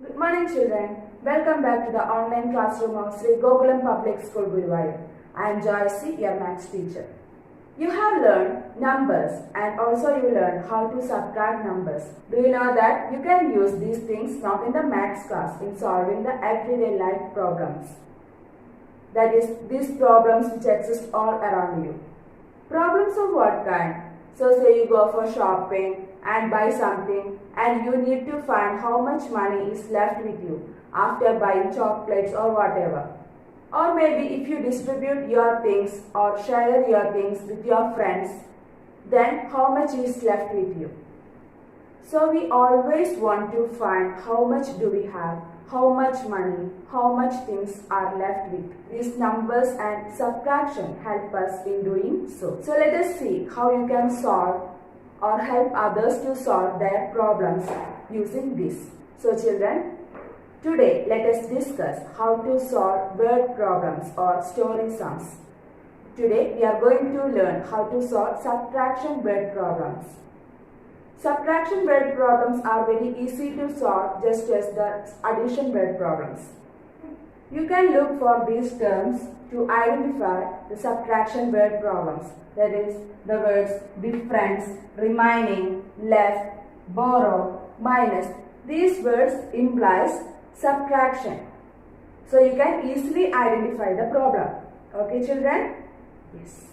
Good morning children. Welcome back to the online classroom of Sri Gokulam Public School Guruvayur. I am Joyce, your maths teacher. You have learned numbers and also you learned how to subtract numbers. Do you know that you can use these things not in the maths class in solving the everyday life problems? That is, these problems which exist all around you. Problems of what kind? So say you go for shopping and buy something and you need to find how much money is left with you after buying chocolates or whatever. Or maybe if you distribute your things or share your things with your friends, then how much is left with you. So we always want to find how much do we have, how much money, how much things are left with. These numbers and subtraction help us in doing so. So let us see how you can solve or help others to solve their problems using this. So children, today let us discuss how to solve word problems or story sums. Today we are going to learn how to solve subtraction word problems. Subtraction word problems are very easy to solve just as the addition word problems. You can look for these terms to identify the subtraction word problems. That is, the words difference, remaining, left, borrow, minus. These words implies subtraction. So you can easily identify the problem. Okay children? Yes.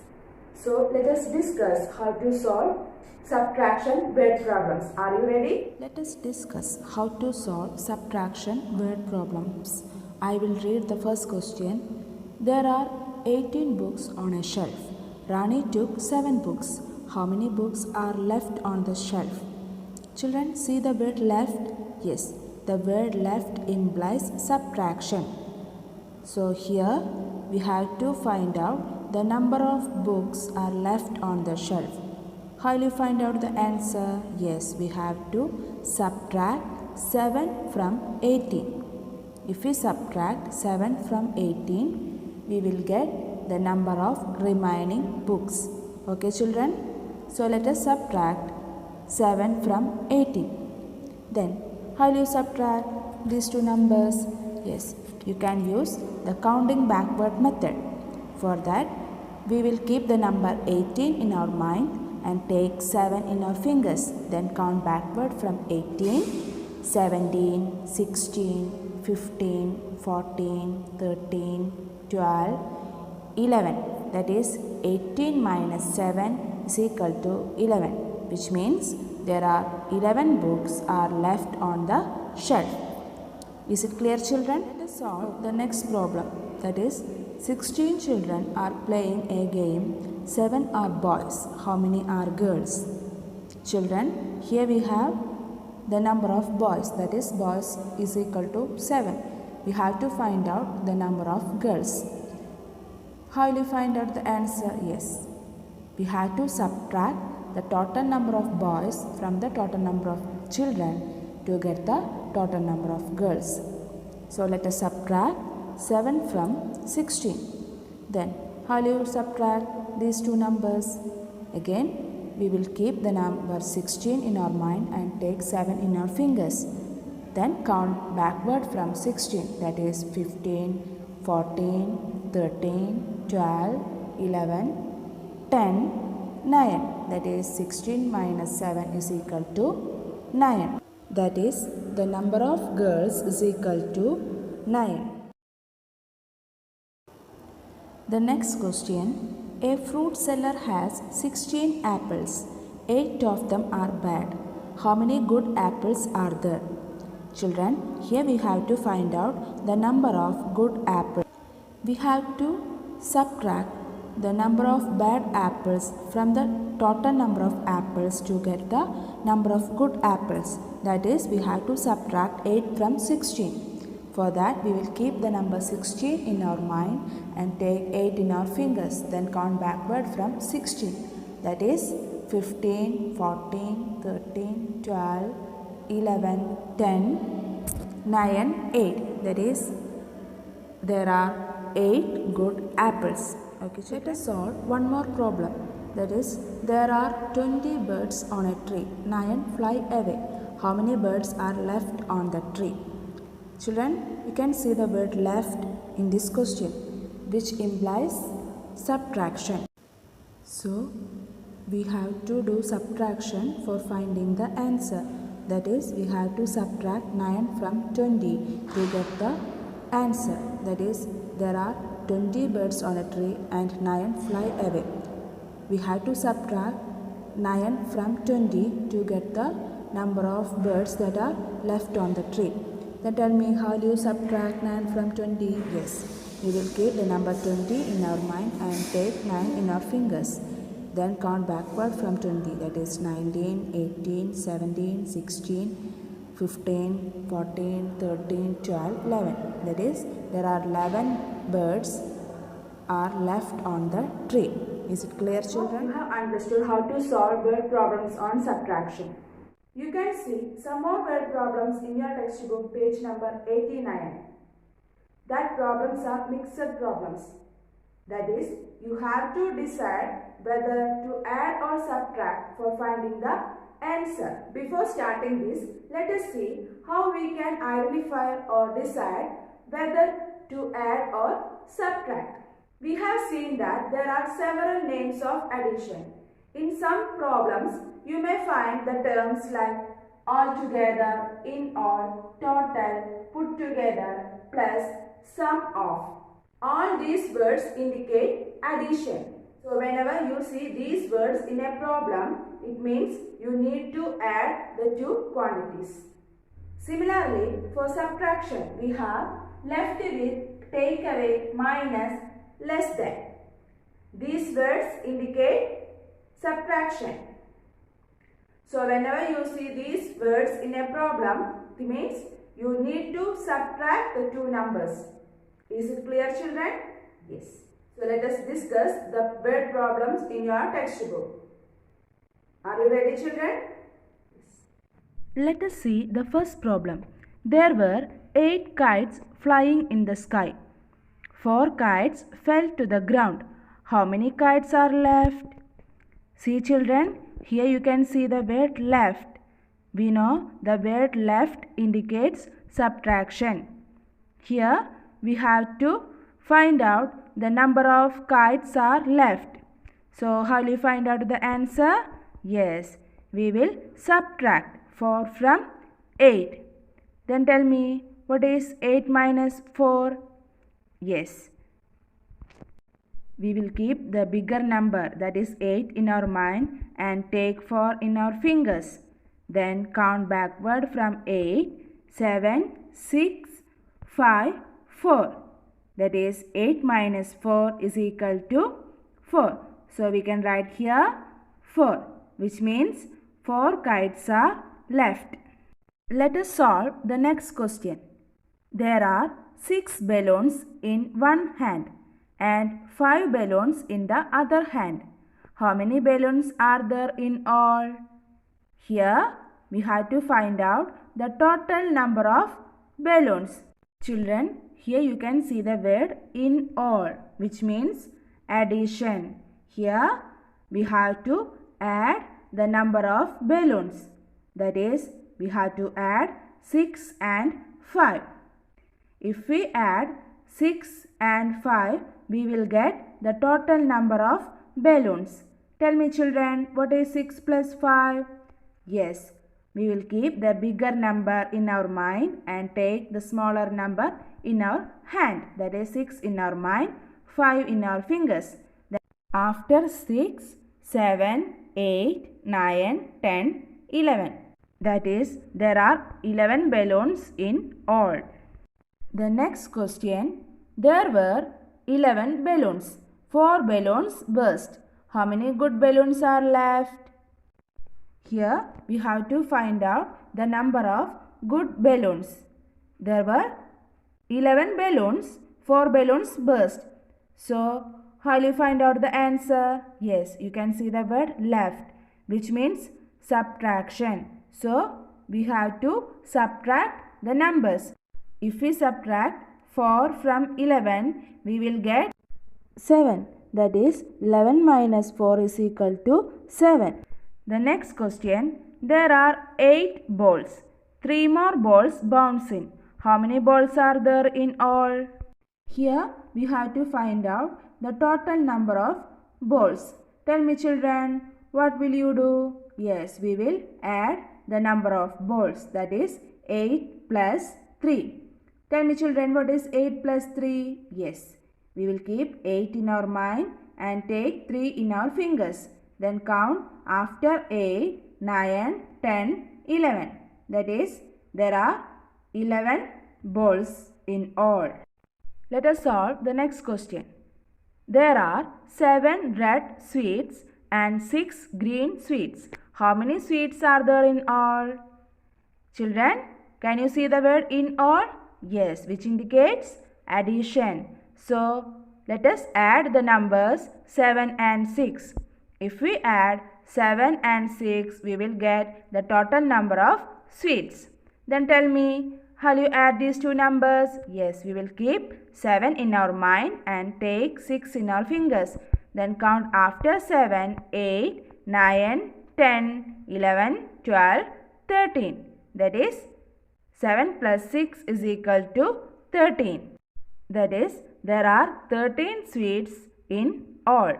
So let us discuss how to solve subtraction word problems. Are you ready? Let us discuss how to solve subtraction word problems. I will read the first question. There are 18 books on a shelf. Rani took 7 books. How many books are left on the shelf? Children, see the word left? Yes, the word left implies subtraction. So here we have to find out the number of books are left on the shelf. How will you find out the answer? Yes, we have to subtract 7 from 18. If we subtract 7 from 18, we will get the number of remaining books. Okay children? So let us subtract 7 from 18. Then how will you subtract these two numbers? Yes, you can use the counting backward method. For that, we will keep the number 18 in our mind and take 7 in our fingers. Then count backward from 18, 17, 16, 15, 14, 13, 12, 11. That is 18 minus 7 is equal to 11, which means there are 11 books are left on the shelf. Is it clear children? Let us solve the next problem. That is 16 children are playing a game. 7 are boys. How many are girls? Children, here we have the number of boys. That is boys is equal to 7. We have to find out the number of girls. How will you find out the answer? Yes. We have to subtract the total number of boys from the total number of children to get the total number of girls. So let us subtract 7 from 16. Then how will you subtract these two numbers? Again, we will keep the number 16 in our mind and take 7 in our fingers. Then count backward from 16. That is 15, 14, 13, 12, 11, 10, 9. That is 16 minus 7 is equal to 9. That is the number of girls is equal to 9. The next question. A fruit seller has 16 apples. 8 of them are bad. How many good apples are there? Children, here we have to find out the number of good apples. We have to subtract the number of bad apples from the total number of apples to get the number of good apples. That is, we have to subtract 8 from 16. For that, we will keep the number 16 in our mind and take 8 in our fingers. Then count backward from 16. That is 15, 14, 13, 12, 11, 10, 9, 8. That is, there are 8 good apples. Okay, so let us solve one more problem. That is, there are 20 birds on a tree. 9 fly away. How many birds are left on the tree? Children, you can see the word left in this question, which implies subtraction. So, we have to do subtraction for finding the answer. That is, we have to subtract 9 from 20 to get the answer. That is, there are 20 birds on a tree and 9 fly away. We have to subtract 9 from 20 to get the number of birds that are left on the tree. Then tell me, how do you subtract 9 from 20? Yes, we will keep the number 20 in our mind and take 9 in our fingers. Then count backward from 20, that is 19, 18, 17, 16, 15, 14, 13, 12, 11. That is, there are 11 birds are left on the tree. Is it clear, children? You have understood how to solve word problems on subtraction. You can see some more word problems in your textbook, page number 89. That problems are mixed problems. That is, you have to decide whether to add or subtract for finding the answer. Before starting this, let us see how we can identify or decide whether to add or subtract. We have seen that there are several names of addition. In some problems, you may find the terms like altogether, in all, total, put together, plus, sum of. All these words indicate addition. So whenever you see these words in a problem, it means you need to add the two quantities. Similarly, for subtraction, we have left with, take away, minus, less than. These words indicate subtraction. So whenever you see these words in a problem, it means you need to subtract the two numbers. Is it clear, children? Yes. So let us discuss the word problems in your textbook. Are you ready, children? Yes. Let us see the first problem. There were 8 kites flying in the sky. 4 kites fell to the ground. How many kites are left? See, children, here you can see the word left. We know the word left indicates subtraction. Here we have to find out the number of kites are left. So how will you find out the answer? Yes, we will subtract 4 from 8. Then tell me, what is 8 minus 4? Yes, we will keep the bigger number, that is 8, in our mind and take 4 in our fingers. Then count backward from 8, 7, 6, 5, 4. That is 8 minus 4 is equal to 4. So we can write here 4, which means 4 kites are left. Let us solve the next question. There are 6 balloons in one hand and 5 balloons in the other hand. How many balloons are there in all? Here we have to find out the total number of balloons. Children, here you can see the word in all, which means addition. Here we have to add the number of balloons. That is, we have to add 6 and 5. If we add 6 and 5, we will get the total number of balloons. Tell me, children, what is 6 plus 5? Yes, we will keep the bigger number in our mind and take the smaller number in our hand. That is 6 in our mind, 5 in our fingers. Then after 6, 7, 8, 9, 10, 11. That is, there are 11 balloons in all. The next question, there were 11 balloons. 4 balloons burst. How many good balloons are left? Here we have to find out the number of good balloons. There were 11 balloons, 4 balloons burst. So how will you find out the answer? Yes, you can see the word left, which means subtraction. So we have to subtract the numbers. If we subtract 4 from 11, we will get 7. That is, 11 minus 4 is equal to 7. The next question, there are 8 balls. 3 more balls bounce in. How many balls are there in all? Here we have to find out the total number of balls. Tell me children, what will you do? Yes, we will add the number of balls, that is 8 plus 3. Tell me children, what is 8 plus 3? Yes, we will keep 8 in our mind and take 3 in our fingers. Then count after 8, 9, 10, 11. That is, there are 11 balls in all. Let us solve the next question. There are 7 red sweets and 6 green sweets. How many sweets are there in all? Children, can you see the word in all? Yes, which indicates addition. So, let us add the numbers 7 and 6. If we add 7 and 6, we will get the total number of sweets. Then tell me, how will you add these two numbers? Yes, we will keep 7 in our mind and take 6 in our fingers. Then count after 7, 8, 9, 10, 11, 12, 13. That is, 7 plus 6 is equal to 13. That is, there are 13 sweets in all.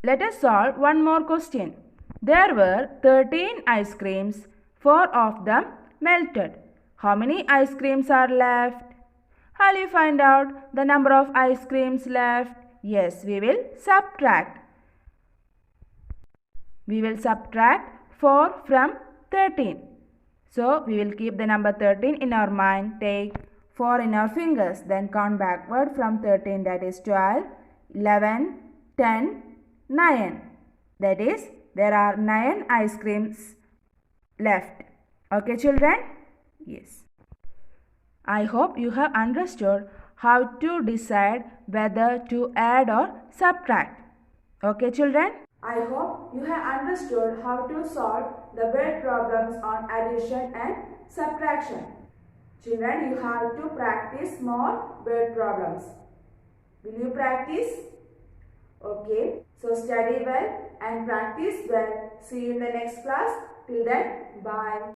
Let us solve one more question. There were 13 ice creams. 4 of them melted. How many ice creams are left? How will you find out the number of ice creams left? Yes, we will subtract. We will subtract 4 from 13. So, we will keep the number 13 in our mind, take 4 in our fingers, then count backward from 13, that is 12, 11, 10, 9. That is, there are 9 ice creams left. Okay, children? Yes. I hope you have understood how to decide whether to add or subtract. Okay, children? I hope you have understood how to solve the word problems on addition and subtraction. Children, you have to practice more word problems. Will you practice? Okay. So study well and practice well. See you in the next class. Till then, bye.